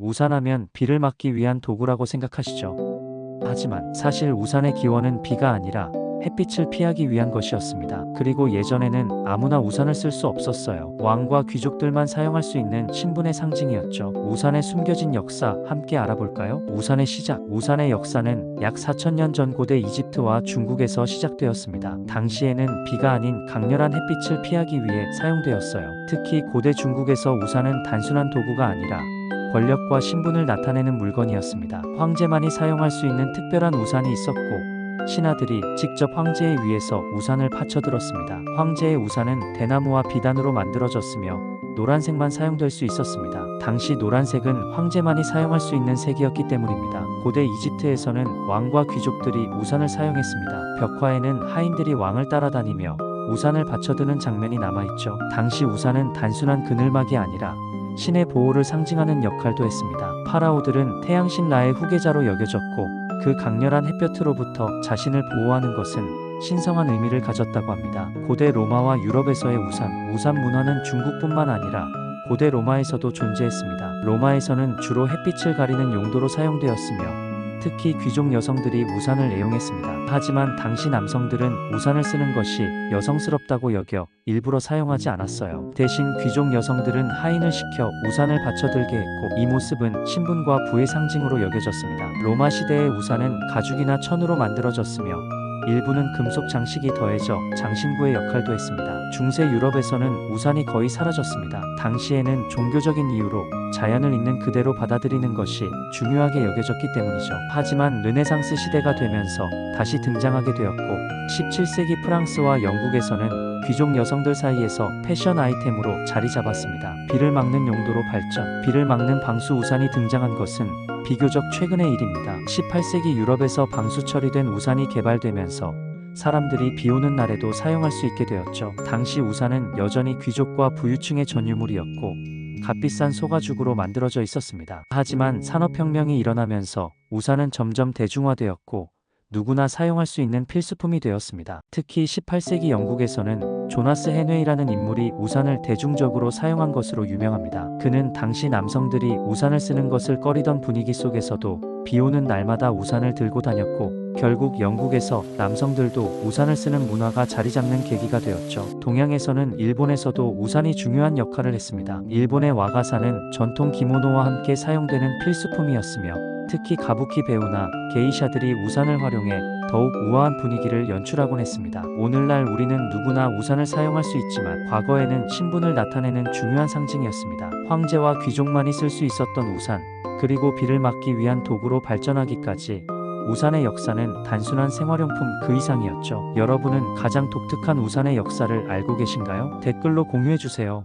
우산하면 비를 막기 위한 도구라고 생각하시죠? 하지만 사실 우산의 기원은 비가 아니라 햇빛을 피하기 위한 것이었습니다. 그리고 예전에는 아무나 우산을 쓸 수 없었어요. 왕과 귀족들만 사용할 수 있는 신분의 상징이었죠. 우산의 숨겨진 역사 함께 알아볼까요? 우산의 시작. 우산의 역사는 약 4000년 전 고대 이집트와 중국에서 시작되었습니다. 당시에는 비가 아닌 강렬한 햇빛을 피하기 위해 사용되었어요. 특히 고대 중국에서 우산은 단순한 도구가 아니라 권력과 신분을 나타내는 물건이었습니다. 황제만이 사용할 수 있는 특별한 우산이 있었고, 신하들이 직접 황제에 위해서 우산을 받쳐들었습니다. 황제의 우산은 대나무와 비단으로 만들어졌으며 노란색만 사용될 수 있었습니다. 당시 노란색은 황제만이 사용할 수 있는 색이었기 때문입니다. 고대 이집트에서는 왕과 귀족들이 우산을 사용했습니다. 벽화에는 하인들이 왕을 따라다니며 우산을 받쳐드는 장면이 남아있죠. 당시 우산은 단순한 그늘막이 아니라 신의 보호를 상징하는 역할도 했습니다. 파라오들은 태양신 라의 후계자로 여겨졌고, 그 강렬한 햇볕으로부터 자신을 보호하는 것은 신성한 의미를 가졌다고 합니다. 고대 로마와 유럽에서의 우산 문화는 중국뿐만 아니라 고대 로마에서도 존재했습니다. 로마에서는 주로 햇빛을 가리는 용도로 사용되었으며, 특히 귀족 여성들이 우산을 애용했습니다. 하지만 당시 남성들은 우산을 쓰는 것이 여성스럽다고 여겨 일부러 사용하지 않았어요. 대신 귀족 여성들은 하인을 시켜 우산을 받쳐들게 했고, 이 모습은 신분과 부의 상징으로 여겨졌습니다. 로마 시대의 우산은 가죽이나 천으로 만들어졌으며, 일부는 금속 장식이 더해져 장신구의 역할도 했습니다. 중세 유럽에서는 우산이 거의 사라졌습니다. 당시에는 종교적인 이유로 자연을 있는 그대로 받아들이는 것이 중요하게 여겨졌기 때문이죠. 하지만 르네상스 시대가 되면서 다시 등장하게 되었고, 17세기 프랑스와 영국에서는 귀족 여성들 사이에서 패션 아이템으로 자리 잡았습니다. 비를 막는 용도로 발전. 비를 막는 방수 우산이 등장한 것은 비교적 최근의 일입니다. 18세기 유럽에서 방수 처리된 우산이 개발되면서 사람들이 비 오는 날에도 사용할 수 있게 되었죠. 당시 우산은 여전히 귀족과 부유층의 전유물이었고, 값비싼 소가죽으로 만들어져 있었습니다. 하지만 산업혁명이 일어나면서 우산은 점점 대중화되었고, 누구나 사용할 수 있는 필수품이 되었습니다. 특히 18세기 영국에서는 조나스 헨웨이라는 인물이 우산을 대중적으로 사용한 것으로 유명합니다. 그는 당시 남성들이 우산을 쓰는 것을 꺼리던 분위기 속에서도 비 오는 날마다 우산을 들고 다녔고, 결국 영국에서 남성들도 우산을 쓰는 문화가 자리 잡는 계기가 되었죠. 동양에서는 일본에서도 우산이 중요한 역할을 했습니다. 일본의 와가사는 전통 기모노와 함께 사용되는 필수품이었으며, 특히 가부키 배우나 게이샤들이 우산을 활용해 더욱 우아한 분위기를 연출하곤 했습니다. 오늘날 우리는 누구나 우산을 사용할 수 있지만, 과거에는 신분을 나타내는 중요한 상징이었습니다. 황제와 귀족만이 쓸 수 있었던 우산, 그리고 비를 막기 위한 도구로 발전하기까지 우산의 역사는 단순한 생활용품 그 이상이었죠. 여러분은 가장 독특한 우산의 역사를 알고 계신가요? 댓글로 공유해주세요.